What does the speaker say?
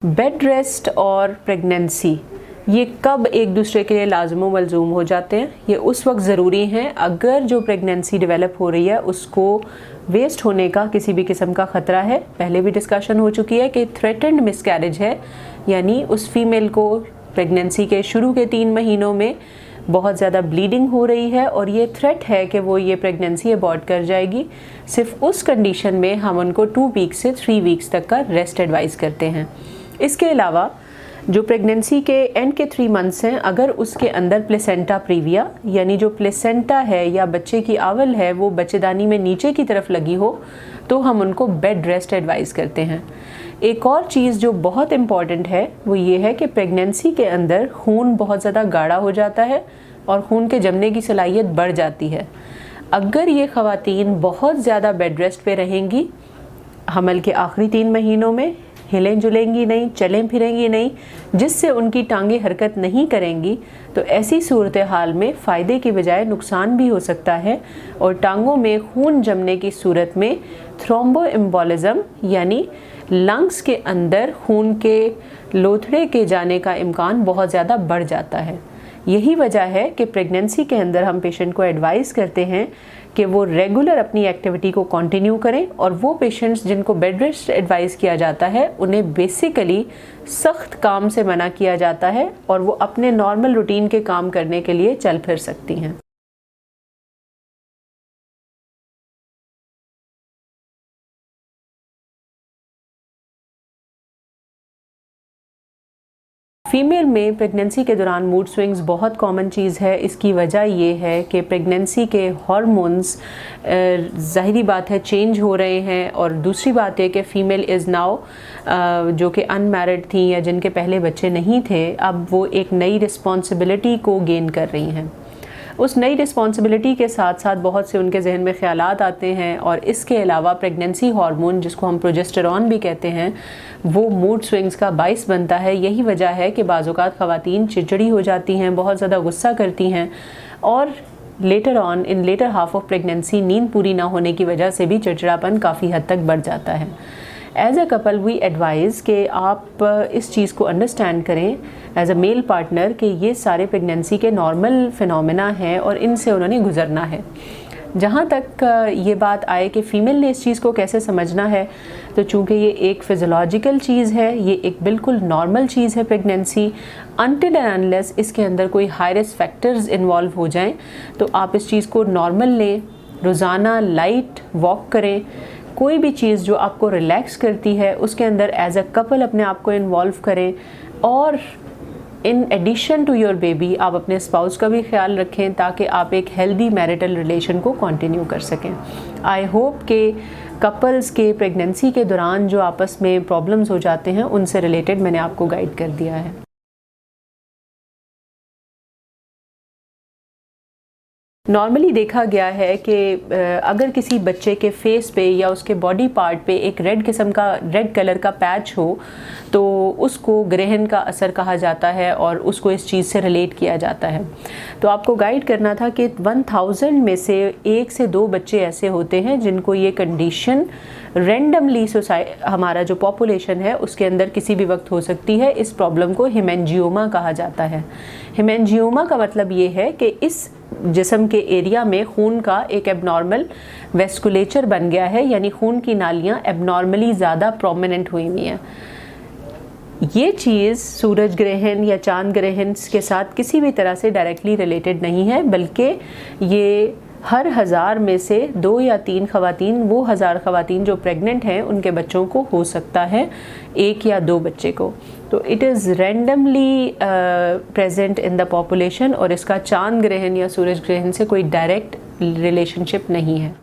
Bed rest और pregnancy ये कब एक दूसरे के लिए लाज़िम व मलज़ूम हो जाते हैं? ये उस वक्त ज़रूरी हैं अगर जो प्रेगनेंसी डेवलप हो रही है उसको वेस्ट होने का किसी भी किस्म का ख़तरा है। पहले भी डिस्कशन हो चुकी है कि थ्रेटेंड मिसकैरेज है, यानी उस फीमेल को प्रेगनेंसी के शुरू के 3 महीनों में बहुत ज़्यादा ब्लीडिंग हो रही है और ये थ्रेट है कि वो ये प्रेगनेंसी अबॉर्ट कर जाएगी। सिर्फ उस कंडीशन में हम उनको 2 वीक्स से 3 वीक्स तक का रेस्ट एडवाइस करते हैं। इसके अलावा जो प्रेगनेंसी के एंड के 3 मंथ्स हैं, अगर उसके अंदर प्लेसेंटा प्रीविया यानी जो प्लेसेंटा है या बच्चे की आवल है वो बच्चेदानी में नीचे की तरफ लगी हो तो हम उनको बेड रेस्ट एडवाइस करते हैं। एक और चीज़ जो बहुत इम्पॉर्टेंट है वो ये है कि प्रेगनेंसी के अंदर खून बहुत ज़्यादा गाढ़ा हो जाता है और खून के जमने की सलाहियत बढ़ जाती है। अगर ये ख़वातीन बहुत ज़्यादा बेड रेस्ट पे रहेंगी हमल के आखिरी 3 महीनों में, हिलें जुलेंगी नहीं, चलें फिरेंगी नहीं, जिससे उनकी टांगें हरकत नहीं करेंगी, तो ऐसी सूरत हाल में फ़ायदे की बजाय नुकसान भी हो सकता है और टांगों में खून जमने की सूरत में थ्रोम्बोएम्बोलिज्म यानी लंग्स के अंदर खून के लोथड़े के जाने का इम्कान बहुत ज़्यादा बढ़ जाता है। यही वजह है कि प्रेगनेंसी के अंदर हम पेशेंट को एडवाइस करते हैं कि वो रेगुलर अपनी एक्टिविटी को कंटिन्यू करें और वो पेशेंट्स जिनको बेड रेस्ट एडवाइस किया जाता है उन्हें बेसिकली सख्त काम से मना किया जाता है और वो अपने नॉर्मल रूटीन के काम करने के लिए चल फिर सकती हैं। फीमेल में प्रेगनेंसी के दौरान मूड स्विंग्स बहुत कॉमन चीज़ है। इसकी वजह ये है कि प्रेगनेंसी के हार्मोन्स ज़ाहिरी बात है चेंज हो रहे हैं और दूसरी बात है कि फ़ीमेल इज़ नाउ जो कि अनमैरिड थी या जिनके पहले बच्चे नहीं थे, अब वो एक नई रिस्पॉन्सिबिलिटी को गेन कर रही हैं। उस नई रिस्पॉन्सिबिलिटी के साथ साथ बहुत से उनके जहन में ख्यालात आते हैं और इसके अलावा प्रेगनेंसी हार्मोन जिसको हम प्रोजेस्टेरॉन भी कहते हैं वो मूड स्विंग्स का बाइस बनता है। यही वजह है कि बाज़ औक़ात ख़वातीन चिड़चिड़ी हो जाती हैं, बहुत ज़्यादा गुस्सा करती हैं और later on in later half of pregnancy नींद पूरी ना होने की वजह से भी चिड़चिड़ापन काफ़ी हद तक बढ़ जाता है। As a couple we advise कि आप इस चीज़ को अंडरस्टैंड करें एज अ मेल पार्टनर कि ये सारे प्रेगनेंसी के नॉर्मल फिनोमेना हैं और इनसे उन्होंने गुजरना है। जहाँ तक ये बात आए कि फ़ीमेल ने इस चीज़ को कैसे समझना है, तो चूँकि ये एक फ़िज़ियोलॉजिकल चीज़ है, ये एक बिल्कुल नॉर्मल चीज़ है प्रेगनेंसी, अनटिल एंड अनलेस इसके अंदर कोई हाई रिस्क फैक्टर्स इन्वॉल्व हो जाएं तो आप इस चीज़ को नॉर्मल लें। रोज़ाना लाइट वॉक करें, कोई भी चीज़ जो आपको रिलैक्स करती है उसके अंदर एज अ कपल अपने आप को इन्वॉल्व करें और in addition to your baby आप अपने स्पाउस का भी ख्याल रखें ताकि आप एक हेल्दी मैरिटल रिलेशन को कंटिन्यू कर सकें। आई होप कि कपल्स के प्रेगनेंसी के दौरान जो आपस में प्रॉब्लम्स हो जाते हैं उनसे रिलेटेड मैंने आपको गाइड कर दिया है। नॉर्मली देखा गया है कि अगर किसी बच्चे के फेस पे या उसके बॉडी पार्ट पे एक रेड कलर का पैच हो तो उसको ग्रहण का असर कहा जाता है और उसको इस चीज़ से रिलेट किया जाता है। तो आपको गाइड करना था कि 1000 में से 1 से 2 बच्चे ऐसे होते हैं जिनको ये कंडीशन रेंडमली हमारा जो पॉपुलेशन है उसके अंदर किसी भी वक्त हो सकती है। इस प्रॉब्लम को हेमेंजियोमा कहा जाता है। हेमेंजियोमा का मतलब ये है कि इस जिस्म के एरिया में खून का एक एबनॉर्मल वेस्कुलेचर बन गया है, यानी खून की नालियाँ एबनॉर्मली ज़्यादा प्रोमिनेंट हुई हुई हैं। ये चीज़ सूरज ग्रहण या चांद ग्रहण के साथ किसी भी तरह से डायरेक्टली रिलेटेड नहीं है, बल्कि ये हर 1000 में से 2 या 3 ख़वातीन, वो 1000 ख़वातीन जो प्रेग्नेंट हैं उनके बच्चों को हो सकता है 1 या 2 बच्चे को। तो it is randomly present in the population और इसका चांद ग्रहण या सूरज ग्रहण से कोई डायरेक्ट रिलेशनशिप नहीं है।